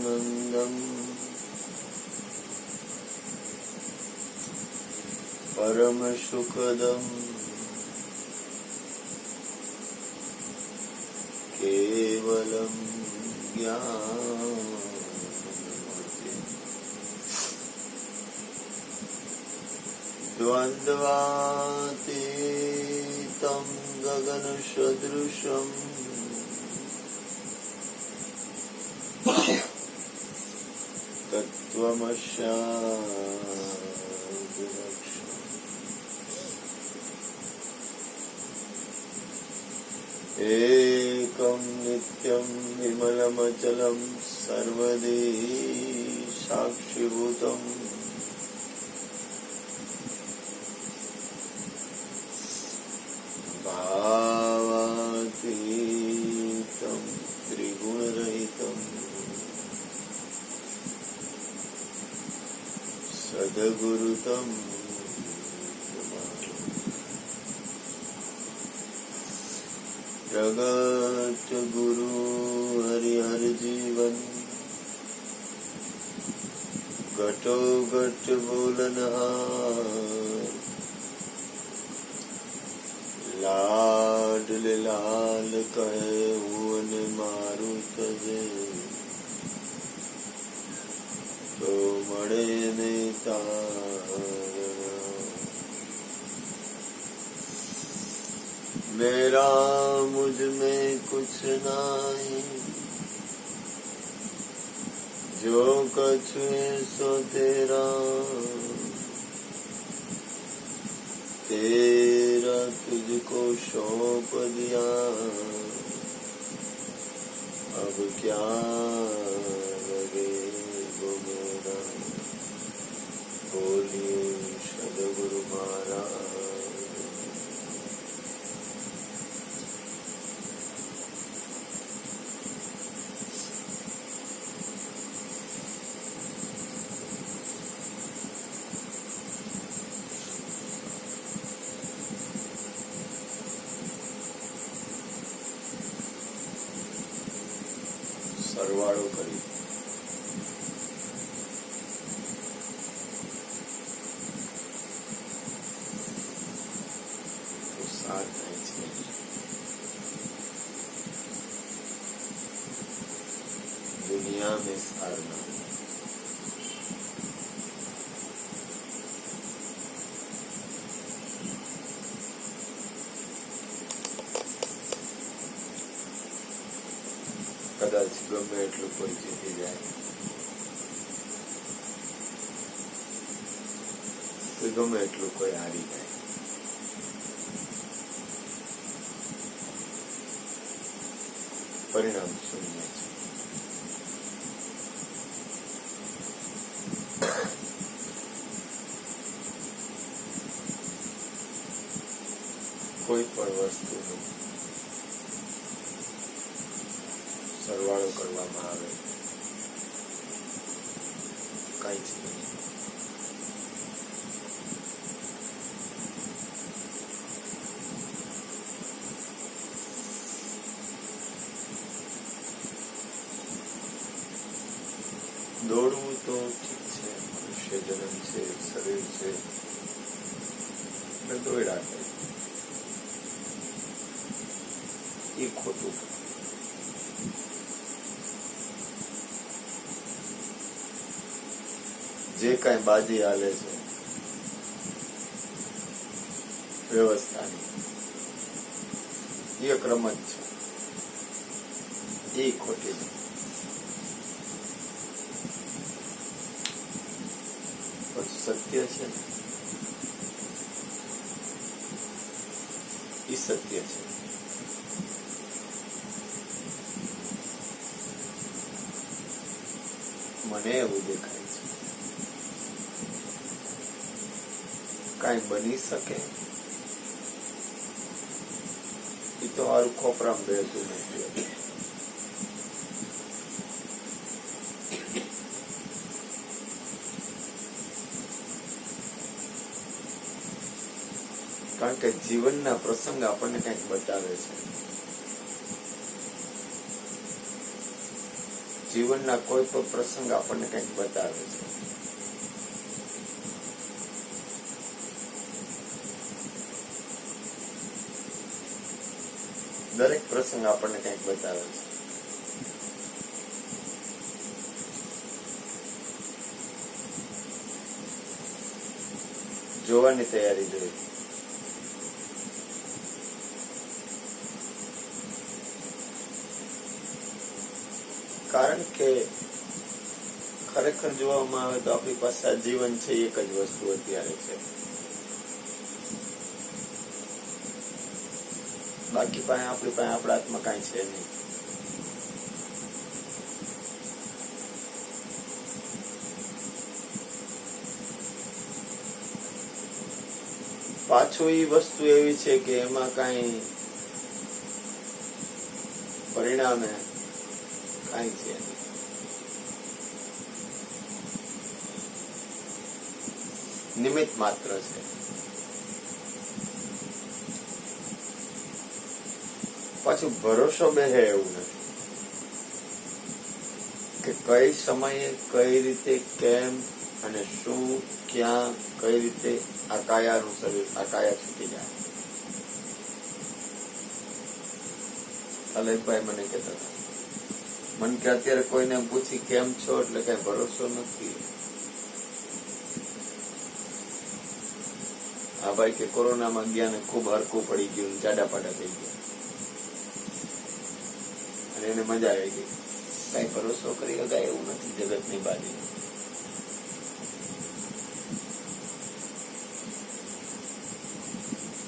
परमानंदम परम सुखदम केवलम ज्ञानमूर्ति द्वन्द्वातीतं गगन सदृशं तत्त्वमस्यादिलक्ष्यम् एकं नित्यं विमलमचलं सर्वदी साक्षिभूतम् भावातीतं त्रिगुणरहितं सद्गुरुतं जगत गुरु हरिहर जीवन घटो घट बोलनहार लाड लाल कहे हुन मारू तजे तो मड़े ने तारणा मेरा मुझ में कुछ नहीं जो कछु है सो तेरा तेरा तुझको सौंप दिया अब क्या लगे वो मेरा बोलिए सद्गुरु महाराज। सरवाळो करी तो साथ नहीं छे दुनिया में सारना कदाच गमे એટલું કોઈ જીતી જાય કે ગમે એટલું કોઈ હારી જાય પરિણામ શૂન્ય છે। કોઈ પણ વસ્તુનું સરવાળો કરવામાં આવે કઈ જ નહીં। દોડવું તો ઠીક છે, મનુષ્ય જન્મ છે, શરીર છે એટલે દોડ્યા કરે એ ખોટું। જે કઈ બાજી હાલે છે વ્યવસ્થાની એ ક્રમ જ છે એ ખોટી છે। પણ સત્ય છે એ સત્ય છે। મને એવું દેખાય છે કઈ બની શકે એ તો હારું ખોપરામાં બેસતું નથી। કારણ કે જીવનના પ્રસંગ આપણને કંઈક બતાવે છે। જીવનના કોઈ પણ પ્રસંગ આપણને કંઈક બતાવે છે. દરેક પ્રસંગ આપણને કંઈક બતાવે છે. જોવાની તૈયારી જોઈએ. કારણ કે ખરેખર જોવામાં આવે તો આપણી પાસે આ જીવન છે એક જ વસ્તુ અત્યારે છે. બાકી પાસે આપણી પાસે આપણા હાથમાં કાંઈ છે નહીં. પાછું એ વસ્તુ એવી છે કે એમાં કાંઈ પરિણામે કાંઈ છે નહીં. નિમિત્ત માત્ર છે. પાછું ભરોસો બેહે એવું નથી કે કઈ સમયે કઈ રીતે કેમ અને શું ક્યાં કઈ રીતે આ કાયાનું શરીર આ કાયા છૂટી જાય. અલેખભાઈ મને કહેતા હતા, મને કે અત્યારે કોઈને પૂછી કેમ છો એટલે કઈ ભરોસો નથી. આ ભાઈ કે કોરોનામાં ગયા ને ખૂબ હરકું પડી ગયું, જાડા પાડા થઈ ગયા અને એને મજા આવી ગઈ. કઈ ભરોસો કરી શકાય એવું નથી જગતની બાજુ.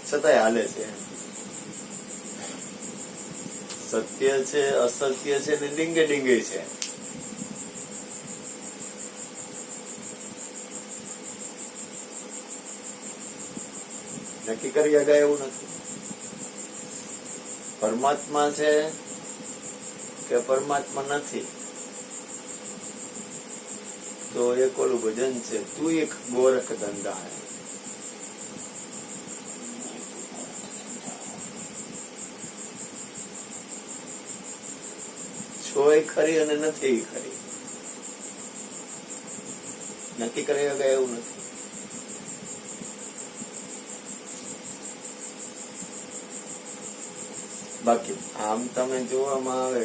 છતાંય હાલે છે. સત્ય છે, અસત્ય છે ને ડીંગે ડીંગે છે. નક્કી કરી શકાય એવું નથી. પરમાત્મા છે કે પરમાત્મા નથી. તો એક ઓલું ભજન છે, તું એક ગોરખ ધંધા હે. છોય ખરી અને નથી ખરી. નક્કી કરી શકાય એવું નથી. બાકી આમ તમે જોવામાં આવે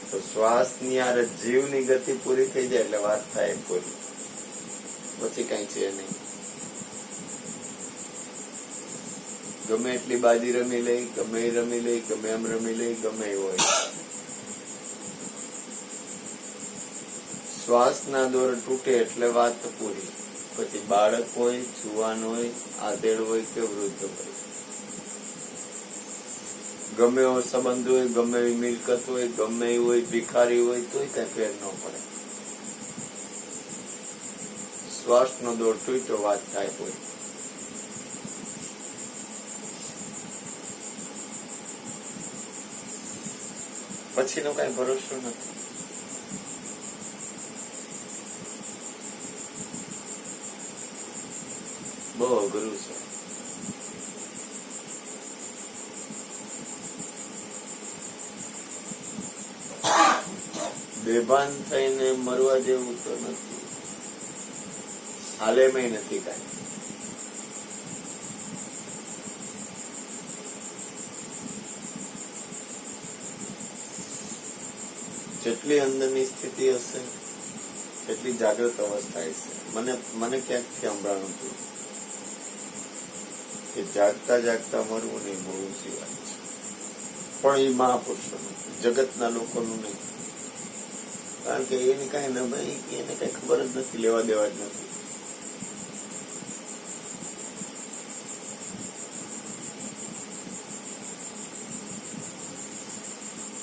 તો શ્વાસની આરે જીવની ગતિ પૂરી થઈ જાય એટલે વાત થાય પૂરી. પછી કઈ છે નહીં. ગમે એટલી બાજી રમી લઈ, ગમે એ રમી લઈ, ગમે એમ રમી લઈ, ગમે એ હોય. શ્વાસના દોર તૂટે એટલે વાત પૂરી. પછી બાળક હોય, જુવાન હોય, આધેડ હોય કે વૃદ્ધ હોય, ગમે એવો સંબંધ હોય, ગમે એવી મિલકત હોય, ગમે એ હોય, ભિખારી હોય, તોય કઈ ફેર ન પડે. શ્વાસનો દોર તૂટ્યો વાત થાય હોય. પછીનો કઈ ભરોસો નથી. બહુ અઘરું છે. બેભાન થઈને મરવા જેવું તો નથી. હાલેમાં નથી કાંઈ. જેટલી અંદરની સ્થિતિ હશે એટલી જાગૃત અવસ્થા હશે. મને ક્યાંકથી સંભળાણું હતું કે જાગતા જાગતા મરવું નહીં બહુ ઊંચી વાત છે. પણ એ મહાપુરુષોનું, જગતના લોકોનું નહીં. કારણ કે એની કઈ નવાઈ, એને કઈ ખબર જ નથી, લેવા દેવા જ નથી.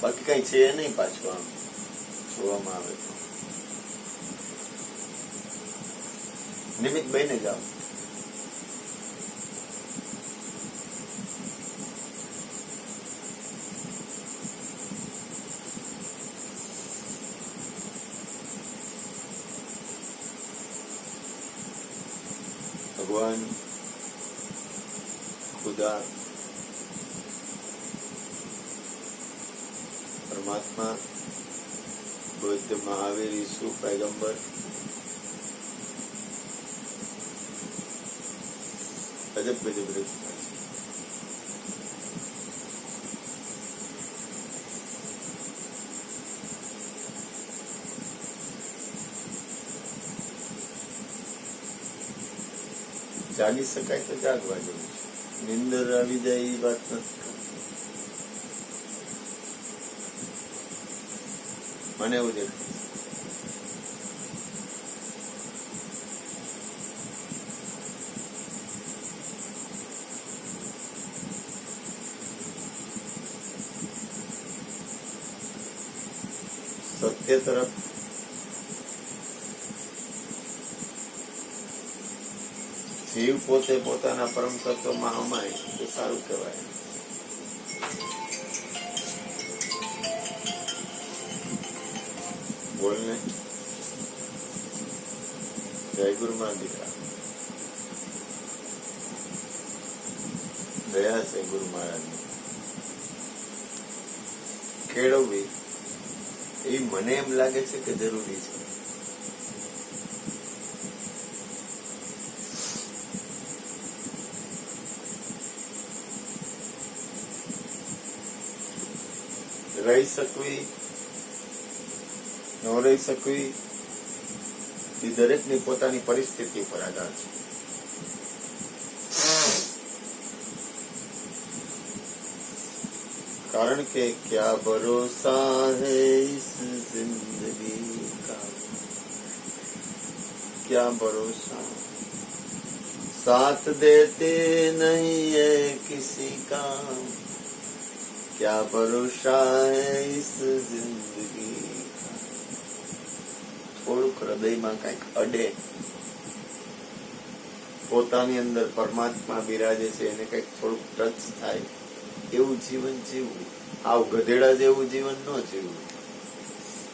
બાકી કઈ છે નહીં. પાછું આમ જોવામાં આવે તો નિમિત્ત બહીને જાઓ. ભગવાન ખુદા પરમાત્મા પરમાત્મા, બુદ્ધ, મહાવીર, ઈસુ, પૈગંબર, અજબ ગજબ રચના છે. જાગી શકાય તો જાગવા જેવું છે. નિંદર આવી જાય એ વાત નથી. મને એવું દેખાય સત્ય તરફ જીવ પોતે પોતાના પરમ તત્વમાં હમાય તો સારું કહેવાય. બોલને. જય ગુરુમાં દીકરા. દયા છે ગુરુ મહારાજની. કેળવવી એ મને એમ લાગે છે કે જરૂરી છે. રહી શકવી ન રહી શકવી એ દરેકની પોતાની પરિસ્થિતિ પર આધાર છે. કારણ કે ક્યા ભરોસા હૈ ઇસ જિંદગી કા, ક્યા ભરોસા સાથ દેતે નહીં હૈ કિસી કા, क्या भरोसा है इस जिंदगी का. થોડુંક હૃદયમાં કઈક અડે, પોતાની અંદર પરમાત્મા બિરાજે છે એને કઈક થોડુંક ટચ થાય એવું જીવન જીવવું. આવ ગધેડા જેવું જીવન ન જીવવું.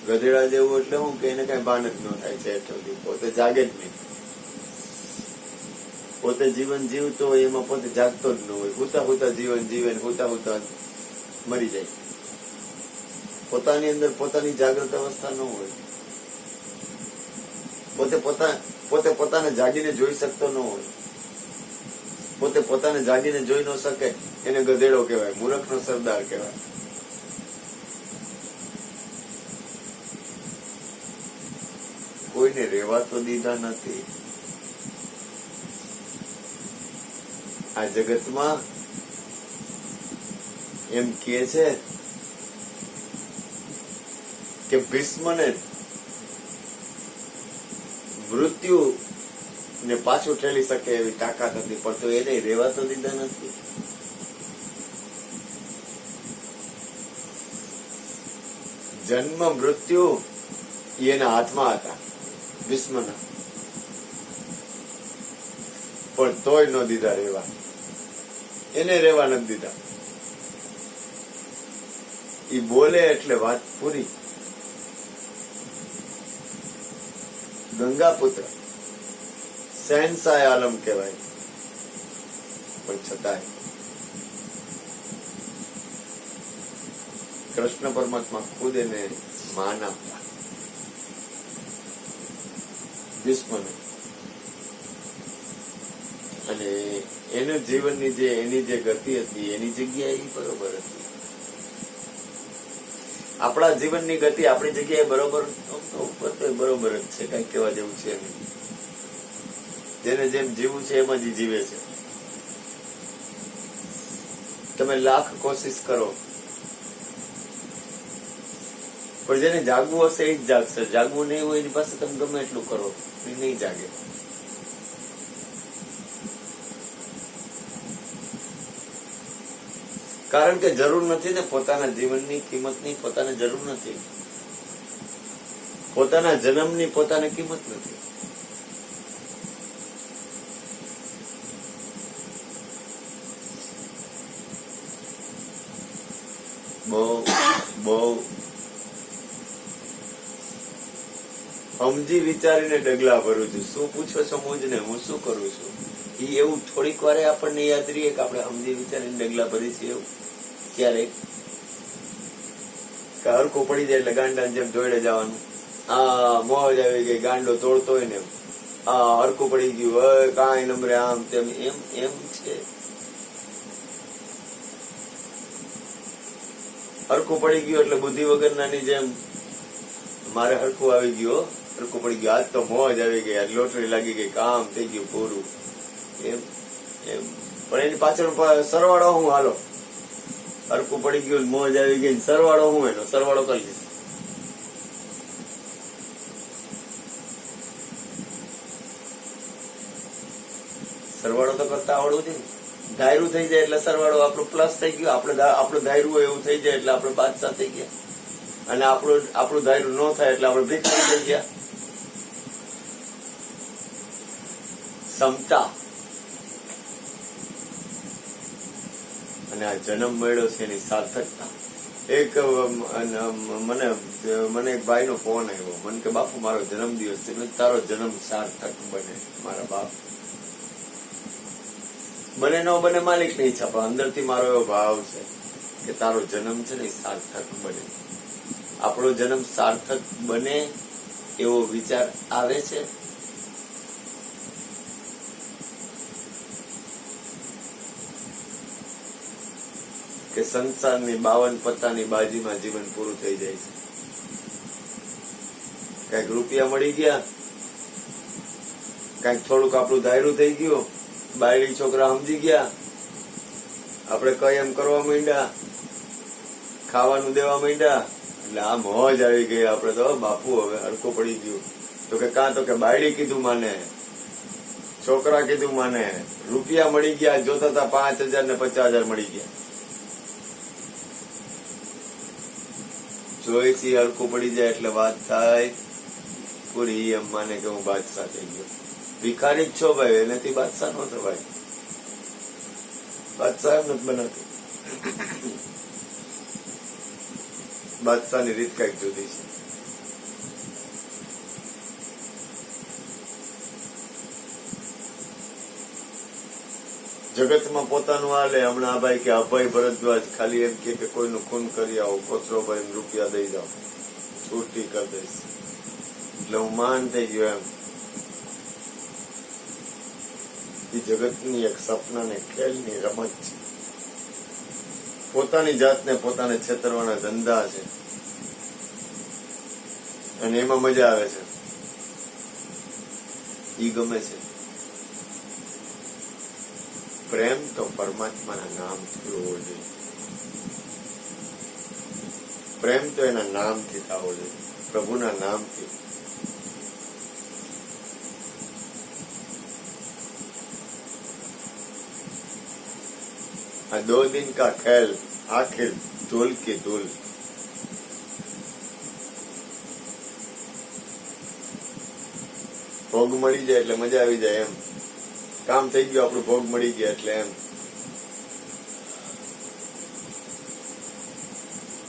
ગધેડા જેવું એટલે હું કે એને કઈ ભાન જ ન થાય છે એટલું, પોતે જાગે જ નહીં. પોતે જીવન જીવતો હોય એમાં પોતે જાગતો જ ન હોય. હુતા હુતા જીવન જીવે, હુતા હુતા મરી જાય. પોતાની અંદર પોતાની જાગૃત અવસ્થા ન હોય. પોતે પોતાને જાગીને જોઈ શકતો ન હોય. પોતે પોતાને જાગીને જોઈ ન શકે એને ગધેડો કહેવાય, મૂર્ખનો સરદાર કહેવાય. કોઈને રહેવા તો દીધા નથી આ જગતમાં. એમ કહે છે કે ભીષ્મને મૃત્યુ ને પાછું ઠેલી શકે એવી તાકાત હતી, પણ તો એને રહેવા તો દીધા નથી. જન્મ મૃત્યુ એના હાથમાં હતા ભીષ્મના, પણ તોય ન દીધા રહેવા. એને રહેવા નથી દીધા. ઈ બોલે એટલે વાત પૂરી. ગંગા પુત્ર શહેનશાહ આલમ કહેવાય, પણ છતાંય કૃષ્ણ પરમાત્મા ખુદ એને માન આપ્યા ભીષ્મને. અને એનું જીવનની એની જે ગતિ હતી એની જગ્યાએ એ બરોબર હતી. આપણા જીવનની ગતિ આપણી જગ્યાએ બરોબર બરોબર જ છે, કઈ કહેવા જેવું છે નહીં. જેને જેમ જીવવું છે એમ જ જીવે છે. તમે લાખ કોશિશ કરો પણ જેને જાગવું હશે એ જ જાગશે. જાગવું નહીં હોય એની પાસે તમે ગમે એટલું કરો એ નહીં જાગે. કારણ કે જરૂર નથી ને પોતાના જીવનની કિંમતની પોતાને જરૂર નથી. પોતાના જન્મની પોતાને કિંમત નથી. બહુ સમજી વિચારીને ડગલા ભરું છું. શું પૂછો છો મુજને, હું શું કરું છું એ એવું થોડીક વારે આપણને યાદ રહીએ કે આપણે સમજી વિચારીને ડગલા ભરી છીએ. એવું ક્યારેક કે હરખું પડી જાય એટલે ગાંડા જેમ જોડે જવાનું. આ મોજ આવી ગઈ, ગાંડો તોડતો હોય ને આ હરખું પડી ગયું, હવે કાંઈ નંબરે આમ તેમ એમ એમ છે. હરખું પડી ગયું એટલે બુદ્ધિ વગરનાની જેમ મારે હરખું આવી ગયું, હરખું પડી ગયું, આજ તો મોજ આવી ગઈ, આજ લોટરી લાગી ગઈ, કામ થઈ ગયું પૂરું એમ એમ. પણ એની પાછળ સરવાળો હું હાલો, હરખું પડી ગયું, મોજ આવી ગઈ, સરવાળો હું એનો સરવાળો કરી દીધો. સરવાળો તો કરતા આવડવું છે ને. ધાયરું થઈ જાય એટલે સરવાળો આપણું પ્લસ થઈ ગયું, આપણું ધાયરું હોય એવું થઈ જાય એટલે આપણે બાદશાહ થઈ ગયા, અને આપણું ધાયરું ન થાય એટલે આપણે ભિખારી થઈ ગયા. સમતા અને આ જન્મ મળ્યો છે એની સાર્થકતા. મને એક ભાઈ નો ફોન આવ્યો, મને કે બાપુ મારો જન્મદિવસ છે, તારો જન્મ સાર્થક બને. મારા બાપ બને ન બને માલિક ની ઈચ્છા, પણ અંદરથી મારો એવો ભાવ છે કે તારો જન્મ છે ને સાર્થક બને. આપણો જન્મ સાર્થક બને એવો વિચાર આવે છે. કે સંસારની 52 પત્તાની બાજીમાં જીવન પૂરું થઈ જાય છે. કઈક રૂપિયા મળી ગયા, કઈક થોડુંક આપણું ધાયરું થઈ ગયું, બાયડી છોકરા સમજી ગયા, આપણે કઈ એમ કરવા માંડ્યા, ખાવાનું દેવા માંડ્યા, એટલે આ મોજ આવી ગઈ. આપણે તો બાપુ હવે હરખું પડી ગયું. તો કે કાં તો કે બાયડી કીધું માને, છોકરા કીધું માને, રૂપિયા મળી ગયા, જોતા હતા 5,000 ને 50,000 મળી ગયા. જોઈથી હરખું પડી જાય એટલે વાત થાય પૂરી, એમ માને કે હું બાદશાહ થઈ ગયો. ભિખારી જ છો ભાઈ, એનાથી બાદશાહ નો થવાય. બાદશાહ નથી બનાતું. બાદશાહની રીત કઈક જુદી છે. જગતમાં પોતાનું હાલે. હમણાં આ ભાઈ કે અભય ભરદ્વાજ ખાલી એમ કે કોઈનું ખૂન કરી આવો, કોચરો ભાઈ રૂપિયા દઈ જાઓ, છૂટી કરી દઈશ, એટલે હું માન થઈ ગયો એમ. એ જગતની એક સપના ને ખેલની રમત છે. પોતાની જાતને પોતાને છેતરવાના ધંધા છે, અને એમાં મજા આવે છે, ઈ ગમે છે. પ્રેમ તો પરમાત્માના નામથી હોવો જોઈએ. પ્રેમ તો એના નામથી થવો જોઈએ, પ્રભુના નામથી. આ 2 दिन का खेल आखिर धूल की धूल. ભોગ મળી જાય એટલે મજા આવી જાય એમ. કામ થઈ ગયું આપણું, ભોગ મળી ગયા એટલે એમ.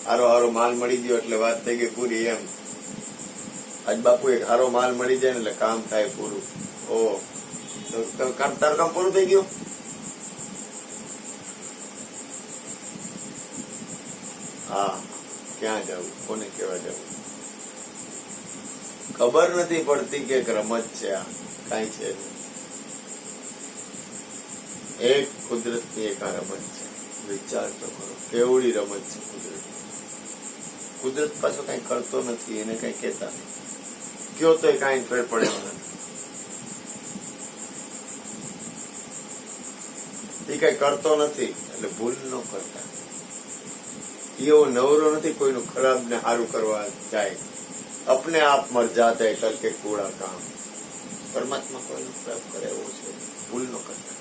હારો માલ મળી ગયો એટલે વાત થઈ ગઈ પૂરી એમ. આજ બાપુ એક હારો માલ મળી જાય ને એટલે કામ થાય પૂરું. ઓ તારું કામ પૂરું થઈ ગયું. હા, ક્યાં જવું, કોને કેવા જવું, ખબર નથી પડતી કે રમત છે આ, કઈ છે. એક કુદરતની એક આ રમત છે. વિચાર તો કરો કેવડી રમત છે કુદરત. કુદરત પાછો કઈ કરતો નથી, એને કઈ કેતા નહીં, કયો તો કઈ ફેર પડે નથી. એ કઈ કરતો નથી એટલે ભૂલ ન કરતા. એવો નવરો નથી કોઈનું ખરાબ ને સારું કરવા જાય. अपने आप मर जाते हैं करके कूड़ा काम. परमात्मा कोઈનું ખરાબ કરે એવો છે, ભૂલ ન કરતા.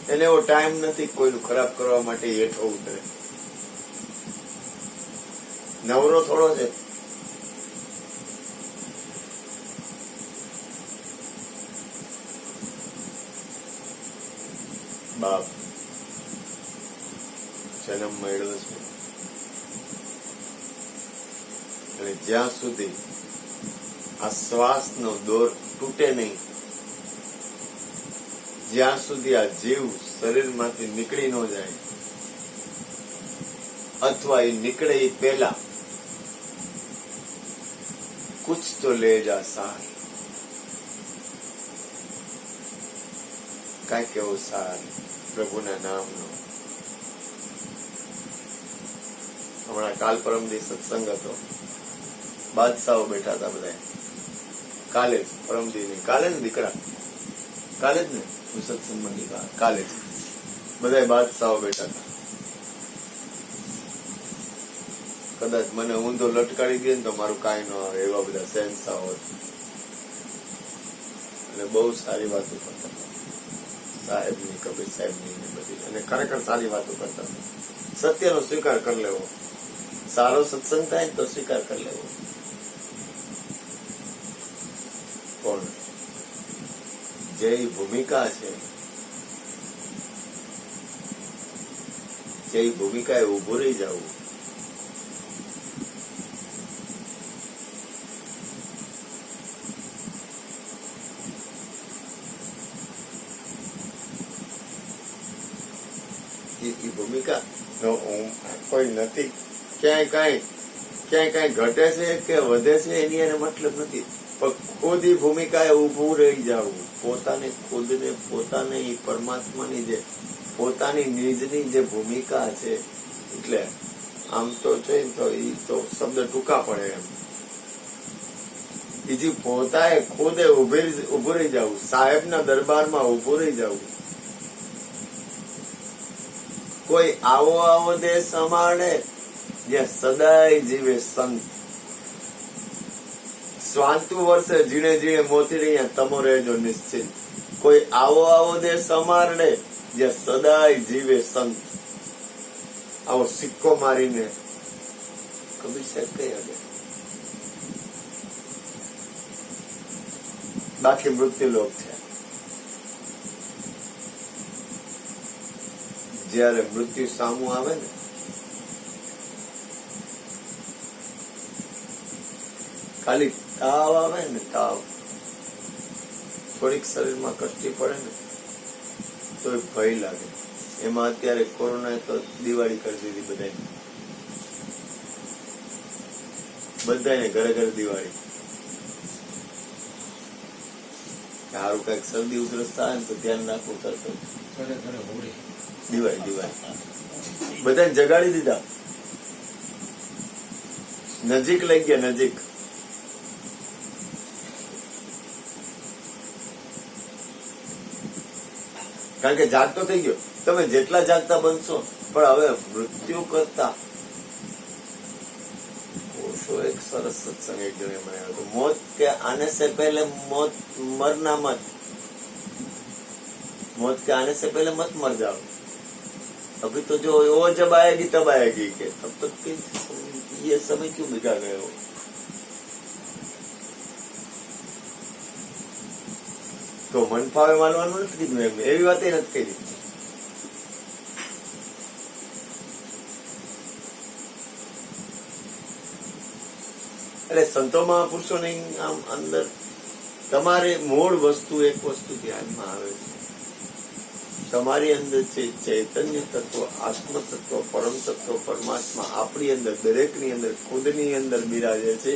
એને એવો ટાઈમ નથી કોઈનું ખરાબ કરવા માટે હેઠો ઉતરે. નવરો થોડો છે. બાપ જન્મ મળ્યો છે, અને જ્યાં સુધી આ શ્વાસનો દોર તૂટે નહીં, જ્યાં સુધી આ જીવ શરીરમાંથી નીકળી ન જાય, અથવા એ નીકળે એ પહેલા કુછ તો લે જા સાર, કાંઈક એવો સાર પ્રભુના નામનો. હમણાં કાલ પરમદી સત્સંગ હતો, બાદશાહો બેઠા હતા બધા. કાલે જ પરમદી નહીં, કાલે ને દીકરા, કાલે જ ને સત્સંગમાં નીકળ્યા, કાલે જ બધા બાદશાહો બેઠા હતા. કદાચ મને ઊંધો લટકાડી દે ને તો મારું કાંઈ ન આવે એવા બધા શહેનશાહો અને બહુ સારી વાતો કરતા હતા સાહેબની, કબીર સાહેબની બધી, અને ખરેખર સારી વાતો કરતા હતા. સત્યનો સ્વીકાર કરી લેવો, સારો સત્સંગ થાય તો સ્વીકાર કરી લેવો. પણ જે ભૂમિકા છે, જે ભૂમિકા એ ઉભું રહી જવું. એ ભૂમિકા કોઈ નથી. ક્યાંય કઈ ઘટે છે કે વધે છે એની એને મતલબ નથી, પણ ખુદ એ ભૂમિકા ઉભું રહી જવું. પોતાને ખુદને, પોતાને એ પરમાત્માની જે પોતાની નિજની જે ભૂમિકા છે, એટલે આમ તો છે તો એ તો શબ્દ ટૂંકા પડે એમ. બીજી પોતાએ ખુદે ઉભું રહી જવું, સાહેબના દરબારમાં ઉભું રહી જવું. કોઈ આવો દેશ અમારે જ્યાં સદાય જીવે સંત, સ્વાંતુ વર્ષે જીણે જીણે મોતીડી તમો રહેજો નિશ્ચિત. કોઈ આવો દેશ અમારે જ્યાં સદાય જીવે સંત. આવો સિક્કો મારીને કબીર સાહેબ કઈ હગે, બાકી મૃત્યુ લોક છે. જયારે મૃત્યુ સામું આવે ને, ખાલી તાવ આવે ને, તાવ થોડીક શરીરમાં કષ્ટી પડે ને તો ભય લાગે. એમાં અત્યારે કોરોના તો દિવાળી કરી દીધી બધાને ઘરે ઘરે દિવાળી. સારું કઈક શરદી ઉધરસ થાય ને તો ધ્યાન રાખવું તરત દિવાળી બધાને જગાડી દીધા, નજીક લઈ ગયા, નજીક. કારણ કે જાગતો થઈ ગયો. તમે જેટલા જાગતા બનશો, પણ હવે મૃત્યુ કરતા એક સરસ સત્સંગ એક જણે મને આવ્યો, મોત કે આને સે પહેલે મોત મરના મત, मौत के आने से पहले मत मर जाओ, अभी तो जो वो जब आएगी तब आएगी, के तब तक के ये समय क्यों बिगा गए हो. તો મન ફાવે માનવાનું નથી કીધું એમ, એવી વાત નથી કરી. એટલે સંતો મહાપુરુષોની આમ અંદર તમારે મૂળ વસ્તુ એક વસ્તુ ધ્યાનમાં આવે છે, તમારી અંદર છે ચૈતન્ય તત્વ, આત્મ તત્વ, પરમ તત્વ, પરમાત્મા આપણી અંદર, દરેકની અંદર, ખુદની અંદર બિરાજે છે.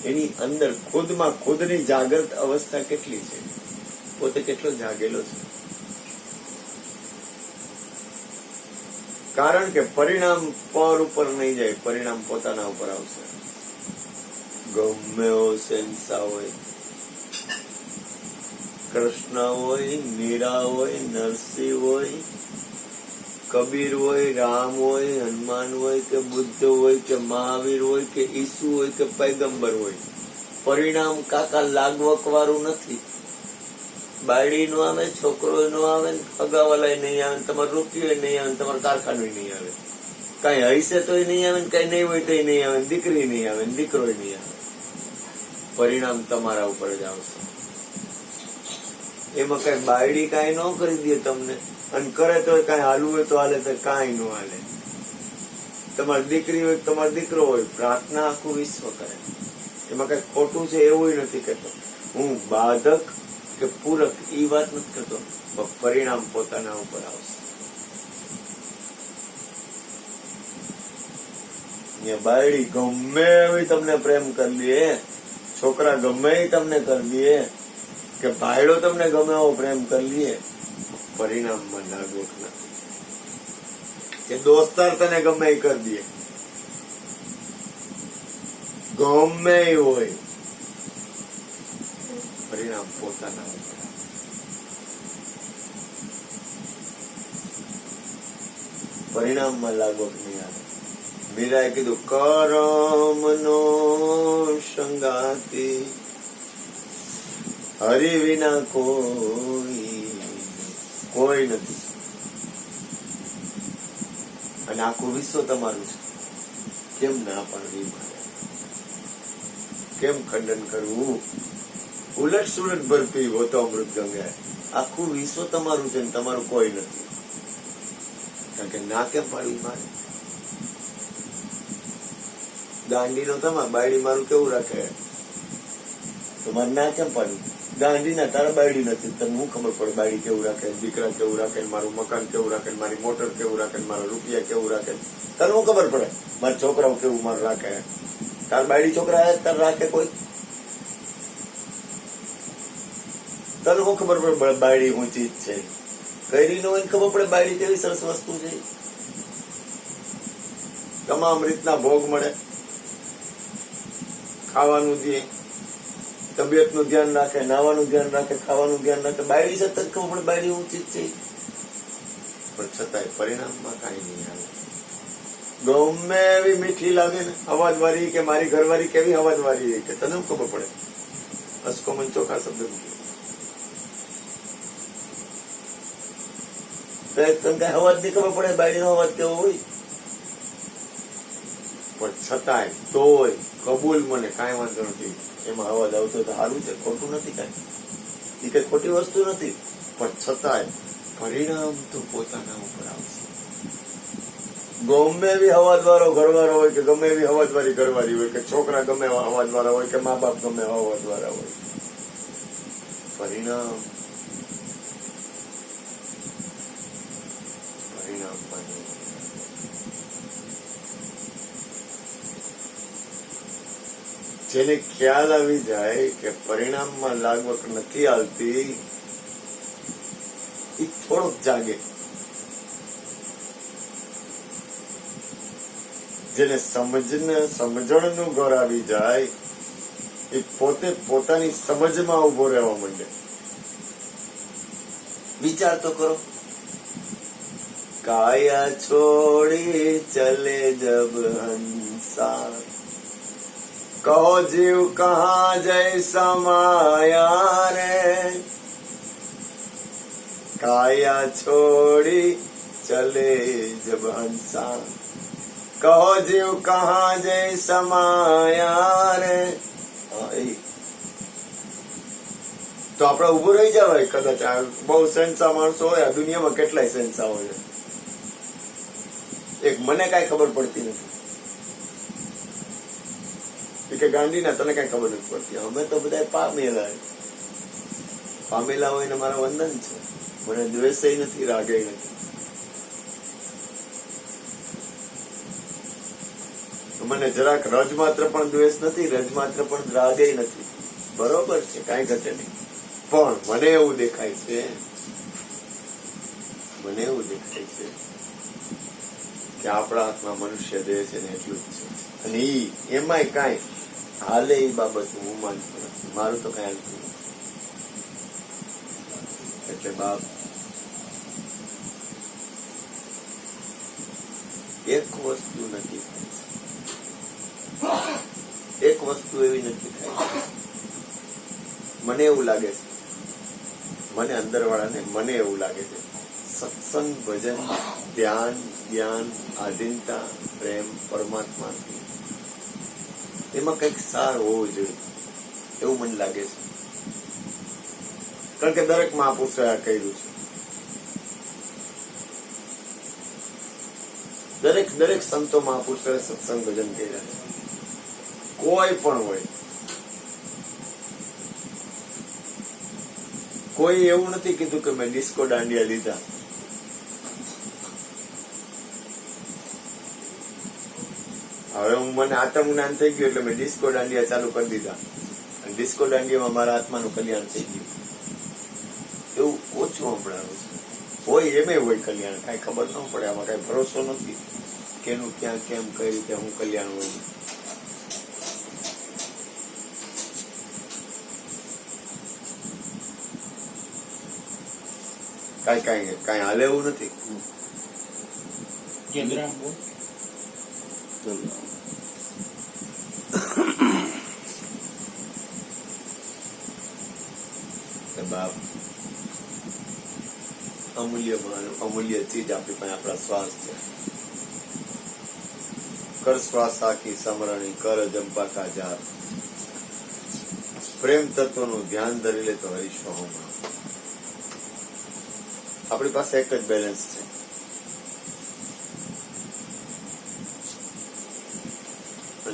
એની અંદર ખુદમાં ખુદની જાગૃત અવસ્થા કેટલી છે, પોતે કેટલો જાગેલો છે. કારણ કે પરિણામ પર ઉપર નહીં જાય, પરિણામ પોતાના ઉપર આવશે. ગમે એવો શહેનશાહ હોય, કૃષ્ણ હોય, મીરા હોય, નરસિંહ હોય, કબીર હોય, રામ હોય, હનુમાન હોય કે બુદ્ધ હોય કે મહાવીર હોય કે ઈસુ હોય કે પૈગંબર હોય, પરિણામ કાકા લાગવક વાળું નથી. બાયડી નો આવે, છોકરો નો આવે, અગાવાલા નહીં આવે, તમારે રૂપિયો નહીં આવે, તમારા કારખાનું નહીં આવે, કઈ હૈસે તો નહીં આવે, કઈ નહીં હોય તો નહીં આવે, દીકરી નહીં આવે, દીકરો નહીં આવે. પરિણામ તમારા ઉપર જ આવશે. એમાં કઈ બાયડી કઈ ન કરી દે તમને, અને કરે તો કઈ હાલવું હોય તો હાલે, તો કઈ ન હાલે. તમારી દીકરી હોય, તમારો દીકરો હોય, પ્રાર્થના આખું વિશ્વ કરે. એમાં કઈ ખોટું છે એવું નથી કહેતો હું, બાધક કે પૂરક એ વાત નથી કરતો, પરિણામ પોતાના ઉપર આવશે. બાયડી ગમે એવી તમને પ્રેમ કરી દે, છોકરા ગમે એ તમને કરી દે, કે ભાઈડો તમને ગમે એવો પ્રેમ કરી લે, પરિણામમાં લાગવક નથી. કે દોસ્તાર તને ગમે એ કરી દે, ગમે એ હોય, પરિણામ પોતાના ઉપર. પરિણામમાં લાગવક નહીં આવે. મીરાએ કીધું કરમનો સંગાતી હરિ વિના કોઈ નથી. અને આખું વિશ્વ તમારું છે. કેમ ના પાડવી મારે? કેમ ખંડન કરવું? ઉલટ સુલટ ભરતી હોતો અમૃત ગંગા. આખું વિશ્વ તમારું છે ને તમારું કોઈ નથી. કારણ કે ના કેમ પાડવી મારે? ગાંડી નો તમારે બાયડી મારું કેવું રાખે, તમારે ના કેમ પાડવું? ગાંધી ના તારા બાયડી નથી, તને હું ખબર પડે બાયડી કેવું રાખે, દીકરા કેવું રાખે, મારું મકાન કેવું રાખે, મારી મોટર કેવું રાખે, મારા રૂપિયા કેવું રાખે, તને હું ખબર પડે મારા છોકરાઓ કેવું મારું રાખે? તાર બાયડી છોકરા તાર રાખે કોઈ? તને હું ખબર પડે બાયડી હું ચીજ છે? કઈ નો હોય ખબર પડે બાયડી કેવી સરસ વસ્તુ છે? તમામ રીતના ભોગ મળે, ખાવાનું દે, તબિયત નું ધ્યાન રાખે, નાવાનું ધ્યાન રાખે, ખાવાનું ધ્યાન રાખે. બાયડી છે તને ખબર પડે બાયડી હું ચીજ છે? પણ છતાંય પરિણામમાં કાંઈ નહીં આવે. ગમે એવી મીઠી લાગે ને અવાજ વાળી, કે મારી ઘરવાળી કેવી અવાજ વાળી, કે તને શું ખબર પડે? અસકો મન ચોખા શબ્દ મૂક્યો, તને કઈ અવાજ નહીં ખબર પડે બાયડીનો અવાજ કેવો હોય? પણ છતાંય તોય કબૂલ, મને કાંઈ વાંધો નથી, એમાં અવાજ આવતો તો સારું છે, ખોટું નથી કાંઈ, એ કઈ ખોટી વસ્તુ નથી. પણ છતાંય પરિણામ તો પોતાના ઉપર આવશે. ગમે એવી અવાજ વાળો ઘરવાળો હોય, કે ગમે એવી અવાજ વાળી ઘરવાળી હોય, કે છોકરા ગમે એવા અવાજ વાળા હોય, કે મા બાપ ગમે એવા અવાજ વાળા હોય, પરિણામ જેને ખ્યાલ આવી જાય કે પરિણામમાં લાગવક નથી આવતી, એ થોડોક જાગે. જેને સમજણનું ઘર આવી જાય, એ પોતે પોતાની સમજમાં ઉભો રહેવા માંડે. વિચાર તો કરો, કાયા છોડી ચલે જબ હંસા, કહો જીવ કહા જય સમાયા રે. કાયા છોડી ચલે જબ હંસા, કહો જીવ કહા જય સમાયા રે. તો આપડે ઉભું રહી જવાય કદાચ. બહુ સેન્સા માણસો હોય આ દુનિયામાં, કેટલાય સેન્સા હોય. એક મને કઈ ખબર પડતી નથી, કે ગાંધીના તને કઈ ખબર નથી પડતી. અમે તો બધા પામેલા હોય ને મારા વંદન છે. મને દ્વેષ નથી, રાગે નથી. મને જરાક રજ માત્ર પણ દ્વેષ નથી, રજ માત્ર પણ રાગે નથી. બરોબર છે, કઈ ઘટે નહીં. પણ મને એવું દેખાય છે, કે આપણા હાથમાં મનુષ્ય દેહ છે ને એટલું જ છે. અને એમાંય કઈ હાલે એ બાબત હું માનતો નથી. મારું તો કઈ હાલતું નથી. એટલે બાપ એક વસ્તુ નક્કી થાય છે, એક વસ્તુ એવી નક્કી થાય છે. મને એવું લાગે છે, મને અંદર વાળાને મને એવું લાગે છે, સત્સંગ, ભજન, ધ્યાન, જ્ઞાન, આધીનતા, પ્રેમ પરમાત્મા, એમાં કઈક સાર હોવો જોઈએ એવું મને લાગે છે. કારણ કે દરેક મહાપુરુષોએ આ કર્યું છે. દરેક સંતો મહાપુરુષોએ સત્સંગ ભજન કર્યા છે. કોઈ પણ હોય, કોઈ એવું નથી કીધું કે મેં ડિસ્કો દાંડિયા લીધા. હવે હું મને આત્મ જ્ઞાન થઈ ગયું એટલે મેં ડિસ્કો દાંડિયા ચાલુ કરી દીધા અને ડિસ્કો દાંડિયામાં મારા આત્માનું કલ્યાણ થઈ ગયું. એવું ઓછું સંભળાયું છે. હોય એમે હોય કલ્યાણ, કઈ ખબર ન પડે, આમાં કઈ ભરોસો નથી કેનું ક્યાં કેમ કઈ રીતે હું કલ્યાણ હોય. કઈ હાલે એવું નથી. બાપ અમૂલ્ય ચીજ આપણી પાસે આપણા શ્વાસ છે. કર શ્વાસ આખી સમરણી કર જંપા કા જાર. પ્રેમ તત્વનું ધ્યાન ધરી લે તો હરીશોમાં. આપણી પાસે એક જ બેલેન્સ છે,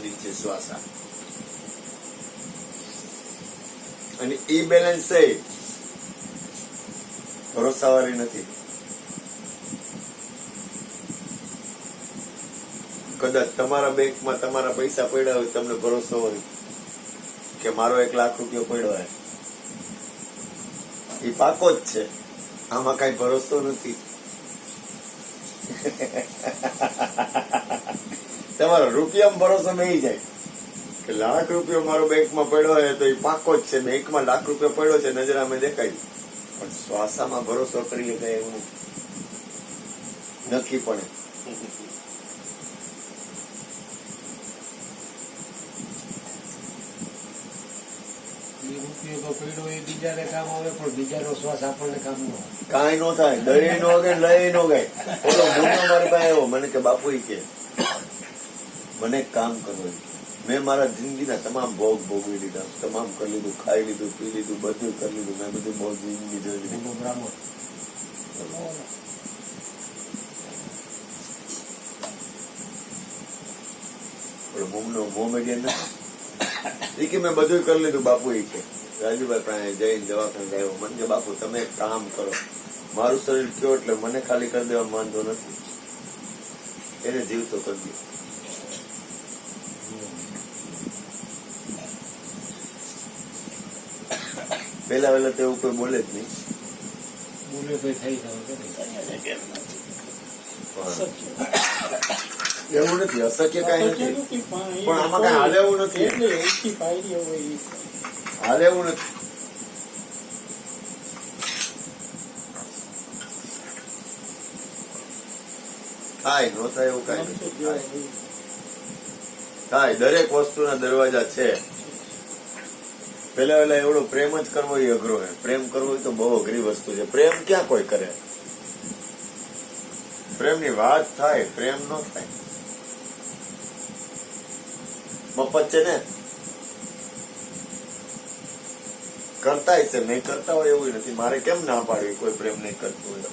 નીચે શ્વાસ અને ઈ બેલેન્સ છે ભરોસાવાળી નથી. કદાચ તમારા બેંકમાં તમારા પૈસા પડ્યા હોય, તમને ભરોસો હોય કે મારો 1 લાખ રૂપિયો પડ્યો હોય, એ પાકો જ છે. આમાં કઈ ભરોસો નથી. તમારો રૂપિયામાં ભરોસો નહીં જાય કે 1 લાખ રૂપિયો મારો બેંકમાં પડ્યો હોય તો એ પાકો જ છે. બેંકમાં 1 લાખ રૂપિયો પડ્યો છે, નજર અમે દેખાય, પણ શ્વાસામાં ભરોસો કરી શકાય એવું નક્કી પડે. કાંઈ નો થાય, દઈ નો ગઈ, લઈ નો ગઈ. ઓલો મુન્નો મારી પાસે આવ્યો, મને કે બાપુ કે મને એક કામ કરવું. મેં મારા જિંદગીના તમામ ભોગ ભોગવી લીધા, તમામ કરી લીધું, ખાઈ લીધું, પી લીધું, બધું કરી લીધું. મેં બધું બહુ જિંદગી જોઈ લીધું. મોમેડિયન એ કે મેં બધું કરી લીધું બાપુ. એ કે રાજુભાઈ પાસે જઈને દવાખાને આવ્યો. મને કે બાપુ તમે એક કામ કરો, મારું શરીર કયો એટલે મને ખાલી કરી દેવા વાંધો નથી, એને જીવતો કરી દો. પેલા વેલા તો એવું કોઈ બોલે જ નહીં. બોલે તો થઈ એવું નથી, અશક્ય કઈ નથી, પણ આમાં કઈ હાલે એવું નથી, હાલે એવું નથી. થાય નો થાય એવું કઈ નથી. થાય, દરેક વસ્તુના દરવાજા છે. પેલા વેલા એવડો પ્રેમ જ કરવો એ અઘરો છે. પ્રેમ કરવો એ તો બહુ અઘરી વસ્તુ છે. પ્રેમ ક્યાં કોઈ કરે? પ્રેમની વાત થાય, પ્રેમ નો થાય. મફત છે ને, કરતા છે, નહીં કરતા હોય એવું નથી. મારે કેમ ના પાડવી કોઈ પ્રેમ નહીં કરતું હોય?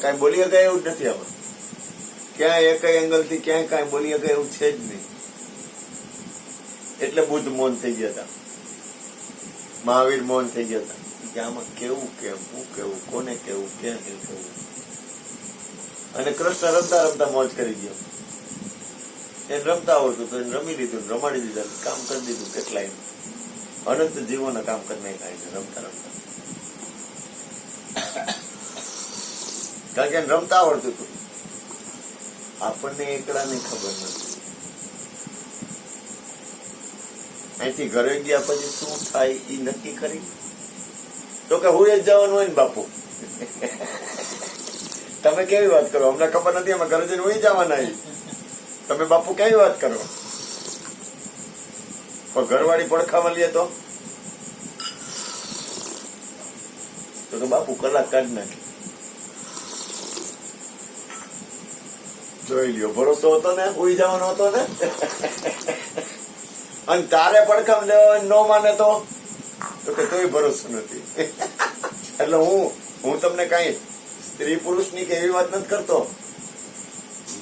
કઈ બોલી ગયા એવું જ નથી. આમાં ક્યાંય એક એંગલ થી ક્યાંય કઈ બોલી ગયા એવું છે જ નહીં. એટલે બુદ્ધ મૌન થઈ ગયા હતા, મહાવીર મૌન થઈ ગયા હતા કે આમાં કેવું, કેમ, હું કેવું, કોને કેવું, ક્યાં કેવું. અને કૃષ્ણ રમતા રમતા મોજ કરી ગયો. એને રમતા આવડતું તો એને રમી લીધું, રમાડી દીધા, કામ કરી દીધું. કેટલાય અનંત જીવોના કામ કરી નાખ્યા રમતા રમતા. કારણ કે એને રમતા આવડતું હતું. આપણને એકલાને ખબર નથી. અહીંથી ઘરે ગયા પછી શું થાય એ નક્કી કરી તો કે હું જ જવાનું હોય ને બાપુ. તમે કેવી વાત કરો? અમને ખબર નથી, અમે ઘરે જઈને હું જવાના. તમે બાપુ કેવી વાત કરો? પણ ઘરવાળી પડખામાં લે તો બાપુ કલાક કાઢી નાખી. જોઈ લ્યો, ભરોસો હતો ને, ઉઈ જવાનો હતો ને. અને તારે પડખામ લેવા ન માને તો કે તોય ભરોસો નથી. એટલે હું તમને કઈ સ્ત્રી પુરુષ ની કે એવી વાત નથી કરતો.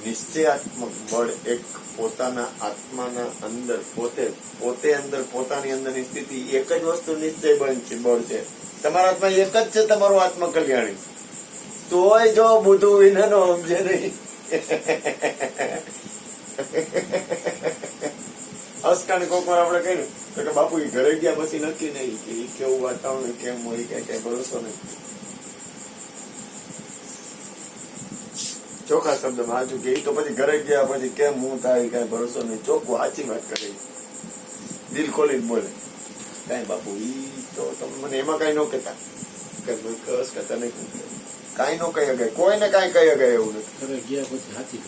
નિશ્ચયાત્મક બળ એક પોતાના આત્માના અંદર પોતે અંદર પોતાની અંદરની સ્થિતિ એક જ વસ્તુ નિશ્ચય બળ છે. તમારા આત્મા એક જ છે, તમારું આત્મ કલ્યાણી. તોય જો બધું વિનાનો સમજે નહીં. અસકાને કોક વાર આપણે કહીએ તો કે બાપુ ઈ ઘરે ગયા પછી નક્કી નહીં કે ઈ કેવું વાતાવરણ કેમ હોય કઈ ભરોસો નહીં. ચોખ્ખા શબ્દમાં સાચું કે ઈ તો પછી ઘરે ગયા પછી કેમ હું થાય કઈ ભરોસો નહીં. ચોખ્ખું સાચી વાત કરે, દિલ ખોલીને બોલે. કઈ બાપુ ઈ તો તમે મને એમાં કઈ ન કહેતા કે કસ કહેતા નહીં, કઈ નો કહી શકાય, કોઈને કઈ કહી શકાય એવું નથી.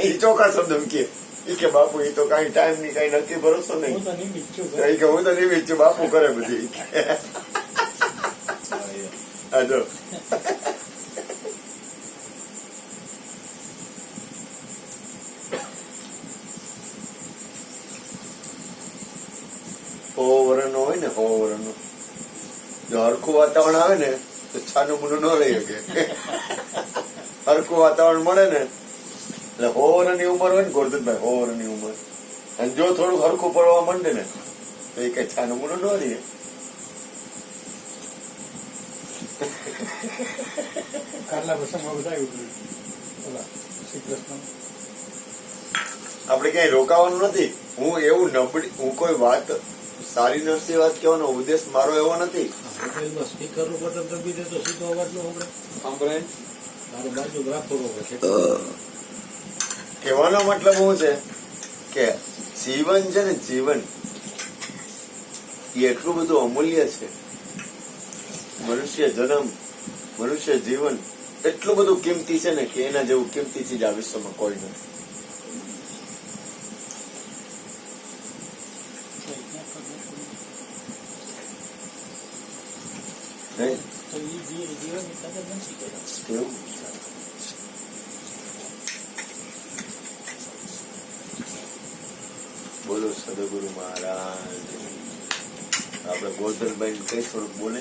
ઈ ચોખ્ખા શબ્દ કે ઈ કે બાપુ ઈ તો કઈ ટાઈમ ની કઈ નક્કી ભરોસો નહીં. હું તો નિમિત્ત છું, બાપુ કરે બધી. હા જો વરણ હોય ને 100 વરણ જો હરખું વાતાવરણ આવે ને તો છાનું મૂનું ન રહી શકે. હરખું વાતાવરણ મળે ને એટલે 100 વર્ષની ઉંમર હોય ને ગોરધનભાઈ, 100 વર્ષની ઉંમર, અને જો થોડુંક હરખું પડવા માંડે ને તો એ કઈ છાનું મૂનું ન રહે. આપડે ક્યાંય રોકાવાનું નથી. હું એવું નબળી, હું કોઈ વાત સારી નરસી વાત કહેવાનો ઉદ્દેશ મારો એવો નથી. કહેવાનો મતલબ શું છે કે જીવન છે ને, જીવન એ એટલું બધું અમૂલ્ય છે. મનુષ્ય જન્મ, મનુષ્ય જીવન એટલું બધું કિંમતી છે ને કે એના જેવું કિંમતી ચીજ આ વિશ્વમાં કોઈ નથી. બોલો સદગુરુ મહારાજ. આપડે ગોરધનભાઈ કઈ થોડુંક બોલે.